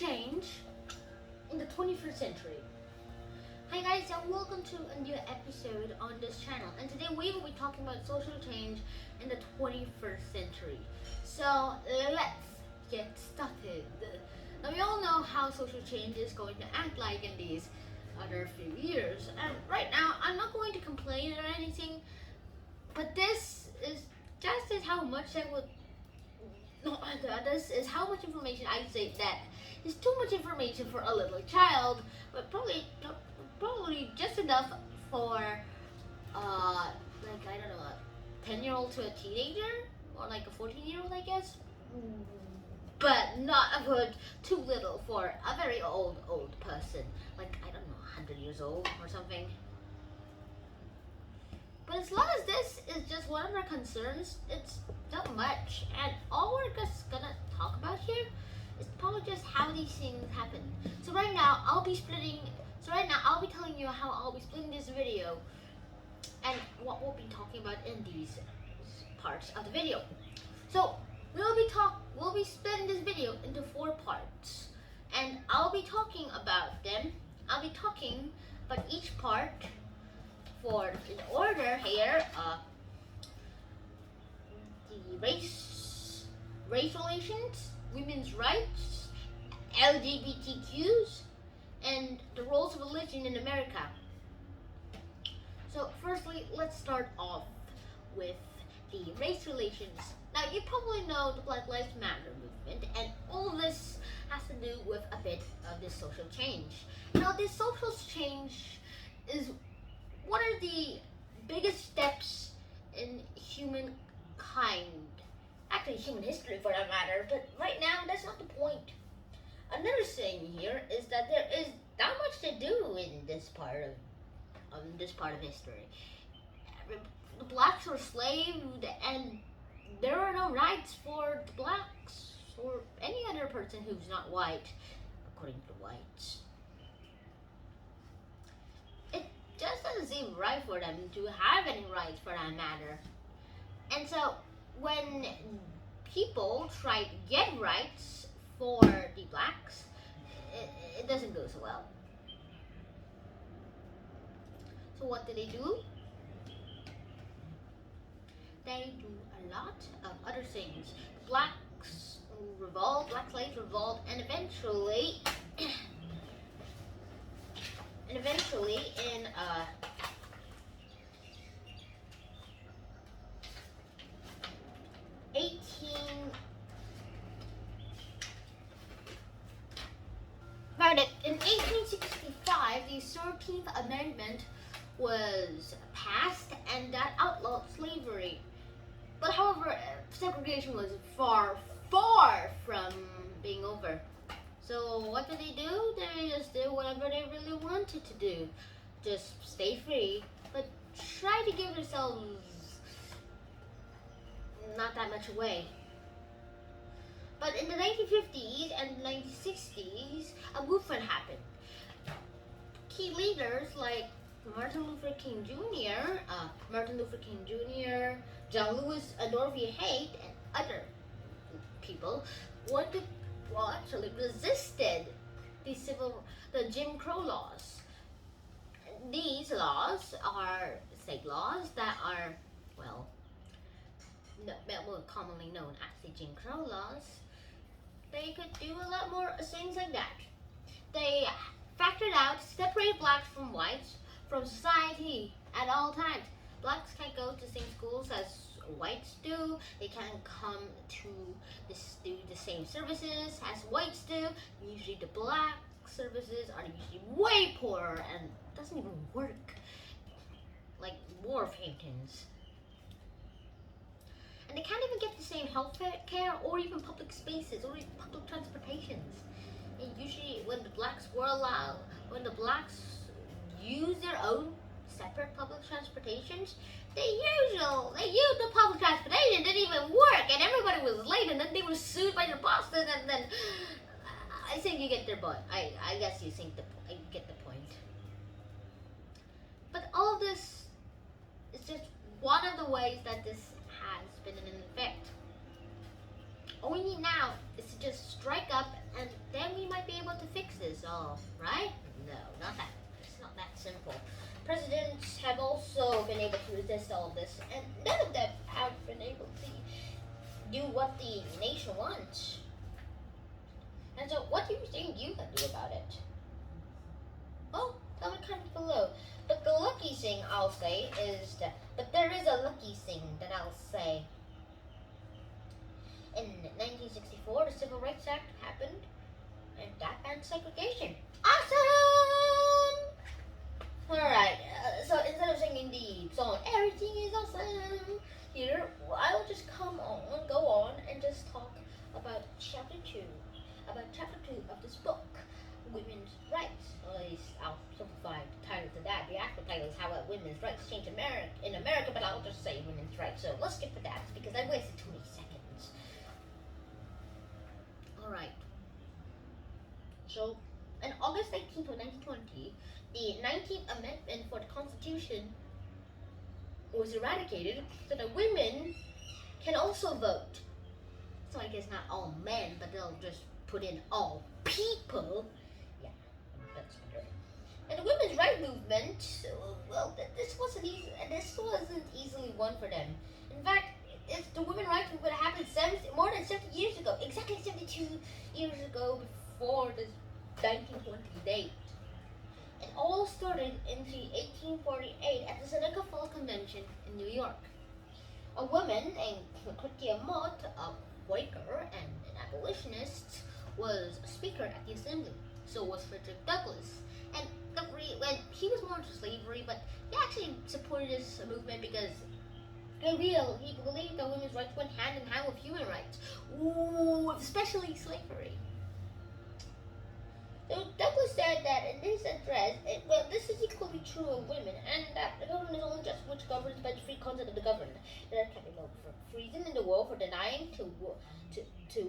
change in the 21st century. Hi guys, and welcome to a new episode on this channel. And today we will be talking about social change in the 21st century. So let's get started. Now we all know how social change is going to act like in these other few years. And right now I'm not going to complain or anything, but this is how much I would. No, this is how much information I'd say that is too much information for a little child, but probably just enough for like I don't know, a 10-year-old to a teenager or like a 14-year-old, I guess. But not too little for a very old person, like I don't know, 100 years old or something. But as long as this is just one of our concerns, it's not much. And all we're just gonna talk about here is probably just how these things happen. So right now I'll be telling you how I'll be splitting this video and what we'll be talking about in these parts of the video. So we'll be splitting this video into 4 parts, and I'll be talking about them. I'll be talking about each part in order here. The race relations, women's rights, LGBTQs, and the roles of religion in America. So firstly, let's start off with the race relations. Now you probably know the Black Lives Matter movement, and all of this has to do with a bit of this social change. Now this social change is one of the biggest steps in humankind, actually human history for that matter, but right now that's not the point. Another thing here is that there is not much to do in this part of history. The blacks were enslaved, and there are no rights for the blacks or any other person who's not white, according to the whites. Just doesn't seem right for them to have any rights for that matter. And so when people try to get rights for the blacks, it doesn't go so well. So what do? They do a lot of other things. Blacks revolt, black slaves revolt, and eventually in 1865, the 13th Amendment was passed, and that outlawed slavery. But however, segregation was far from being over. So what do? They just did whatever they really wanted to do. Just stay free, but try to give themselves not that much away. But in the 1950s and 1960s, a movement happened. Key leaders like Martin Luther King Jr., John Lewis, Dorothy Haight, and other people actually resisted the Jim Crow laws. These laws are state laws that are, well, more commonly known as the Jim Crow laws. They could do a lot more things like that. They factored out, separate blacks from whites from society at all times. Blacks can't go to the same schools as whites do. They can't come to do the same services as whites do. Usually the black services are usually way poorer and doesn't even work, like wharf Hamptons. And they can't even get the same health care or even public spaces or even public transportations. And usually when the blacks use their own separate public transportations, they used the public transportation, didn't even work, and everybody was late, and then they were sued by their bosses, and then I think you get their point. I guess you get the point. But all of this is just one of the ways that this has been in effect. All we need now is to just strike up, and then we might be able to fix this all, right? No, not that. It's not that simple. Presidents have also been able to resist all of this, and none of them have been able to do what the nation wants. And so, what do you think you can do about it? Well, tell me comment below. But the lucky thing I'll say is that, but there is a lucky thing that I'll say. In 1964, the Civil Rights Act happened, and that banned segregation. Awesome! Alright, so instead of singing the song, everything is awesome, here, I will just go on, and just talk about chapter 2 of this book, Women's Rights. Or at least I'll simplify the title to that. The actual title is How Women's Rights Change in America, but I'll just say Women's Rights. So let's skip for that, because I wasted too many seconds. Alright. So, in August 19th of 1920, the 19th Amendment for the Constitution was eradicated so that women can also vote. So I guess not all men, but they'll just put in all people. Yeah, that's better. And the women's rights movement, well, this wasn't easily won for them. In fact, the women's rights movement happened more than 70 years ago, exactly 72 years ago before this 1920 date. It all started in 1848 at the Seneca Falls Convention in New York. A woman named Lucretia Mott, a Quaker and an abolitionist, was speaker at the assembly. So was Frederick Douglass. And he was more into slavery, but he actually supported this movement because he believed that women's rights went hand in hand with human rights. Ooh, especially slavery. So Douglas said that in his address, this is equally true of women, and that the government is only just which governs by the free concept of the governed. There can be no reason in the world for denying to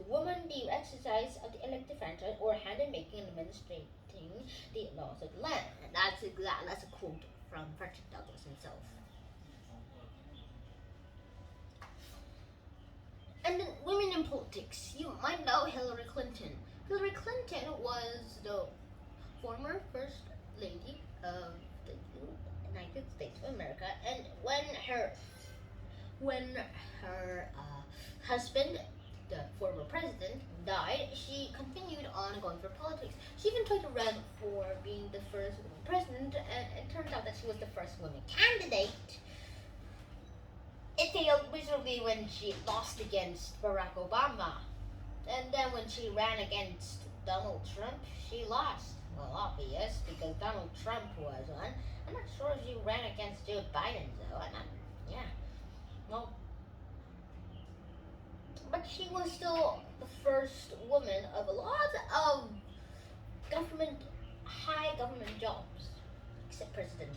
women the exercise of the elective franchise or hand in making and administrating the laws of the land. And that's a quote from Frederick Douglass himself. And then women in politics. You might know Hillary Clinton. Hillary Clinton was the former First Lady of the United States of America, and when her husband, the former president, died, she continued on going for politics. She even tried to run for being the first woman president, and it turns out that she was the first woman candidate. It failed miserably when she lost against Barack Obama. And then when she ran against Donald Trump, she lost. Well, obvious, because Donald Trump was one. I'm not sure if she ran against Joe Biden, though. Well, but she was still the first woman of a lot of high government jobs, except president.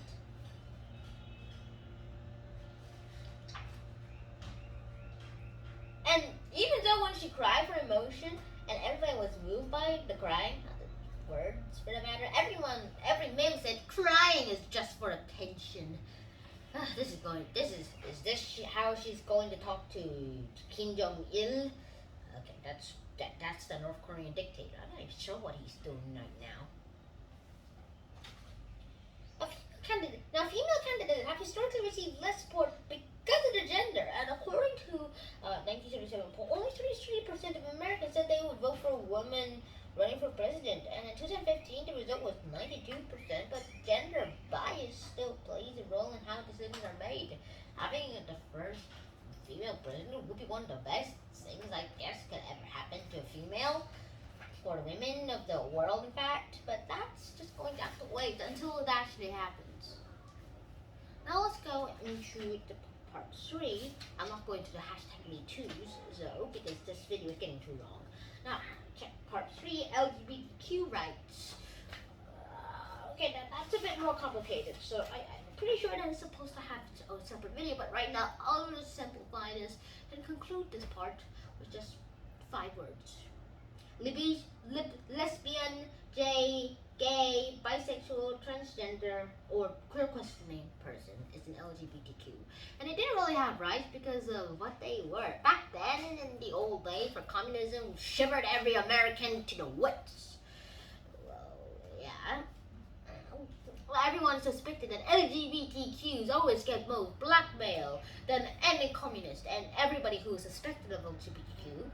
And even though when she cried for emotion, and everybody was moved by the crying, not the words for that matter, every male said crying is just for attention. Is this how she's going to talk to Kim Jong-il? Okay, that's the North Korean dictator. I'm not even sure what he's doing right now. Female candidates have historically received less support because of their gender, and according to 1977 poll, only 33% of Americans said they would vote for a woman running for president, and in 2015 the result was 92%, but gender bias still plays a role in how decisions are made. Having the first female president would be one of the best things I guess could ever happen to a female, for women of the world in fact, but that's just going to have to wait until it actually happens. Now let's go into the part 3. I'm not going to the #MeToos though, because this video is getting too long. Now, check part 3, LGBTQ rights. Okay, that's a bit more complicated, so I'm pretty sure that it's supposed to have its own separate video, but right now I'll just simplify this and conclude this part with just 5 words. Lesbian, gay, bisexual, transgender, or queer questioning person is an LGBTQ. And they didn't really have rights because of what they were. Back then, in the old days, where communism shivered every American to the wits. Well, yeah. Well, everyone suspected that LGBTQs always get more blackmail than any communist, and everybody who was suspected of LGBTQ,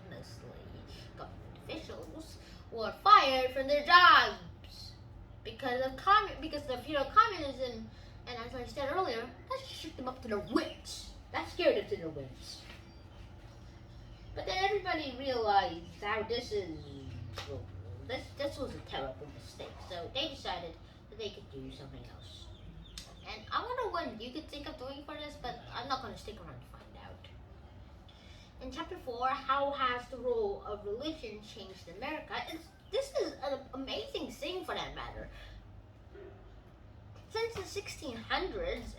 mostly government officials, were fired from their jobs because of communism. And as I said earlier, that shook them up to their wits. That scared them to their wits. But then everybody realized how this was a terrible mistake. So they decided that they could do something else. And I wonder what you could think of doing for this, but I'm not going to stick around to find out. In chapter 4, how has the role of religion changed America? This is an amazing thing for that matter. Since the 1600s,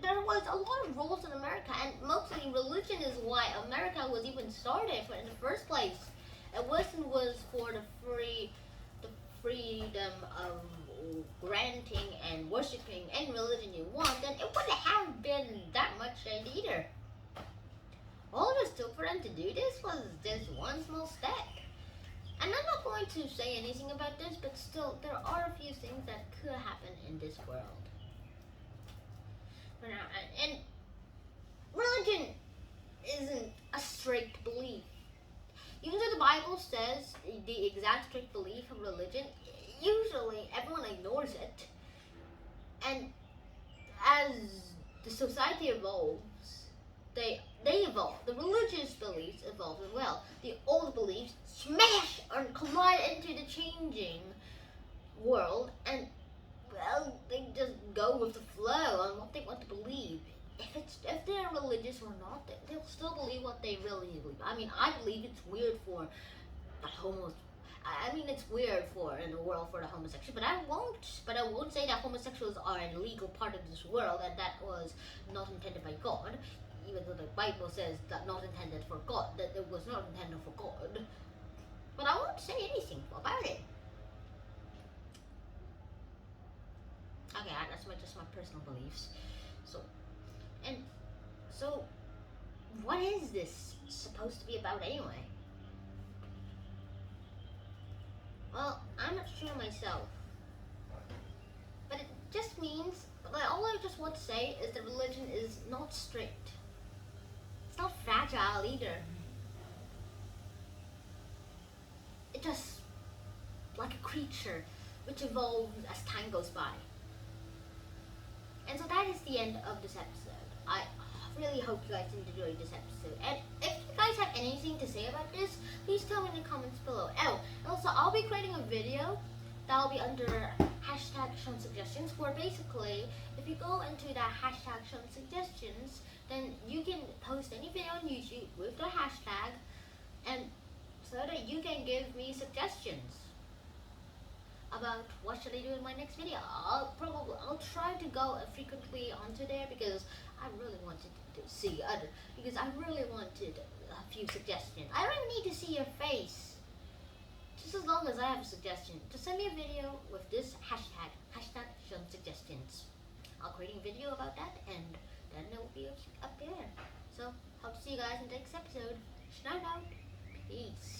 there was a lot of roles in America, and mostly religion is why America was even started in the first place. It was for the freedom of granting and worshiping any religion you want, then it wouldn't have been that much either. All it took for them to do this was just one small step. And I'm not going to say anything about this, but still, there are a few things that could happen in this world. And religion isn't a strict belief. Even though the Bible says the exact strict belief of religion, usually everyone ignores it. And as the society evolves, they evolve. The religious beliefs evolve as well. The old beliefs smash and collide into the changing world, and well, they just go with the flow on what they want to believe. If they're religious or not, they'll still believe what they really believe. I mean, I believe it's weird for the it's weird in the world for the homosexual, but I won't say that homosexuals are an illegal part of this world and that was not intended by God. Even though the Bible says that not intended for God, that it was not intended for God. But I won't say anything about it. Okay, that's just my personal beliefs. So, what is this supposed to be about anyway? Well, I'm not sure myself. But it just means, all I just want to say is that religion is not strict. It's not fragile either. It's just like a creature which evolves as time goes by. And so that is the end of this episode. I really hope you guys enjoyed this episode. And if you guys have anything to say about this, please tell me in the comments below. Oh, also I'll be creating a video that'll be under #SeanSuggestions, where basically if you go into that #SeanSuggestions, then you can post any video on YouTube with the hashtag, and so that you can give me suggestions about what should I do in my next video. I'll try to go frequently onto there because I really wanted to see because I really wanted a few suggestions. I don't even need to see your face. Just as long as I have a suggestion, just send me a video with this hashtag #SeanSuggestions. I'll create a video about that, and then it will be up there. So, hope to see you guys in the next episode. Shout out. Peace.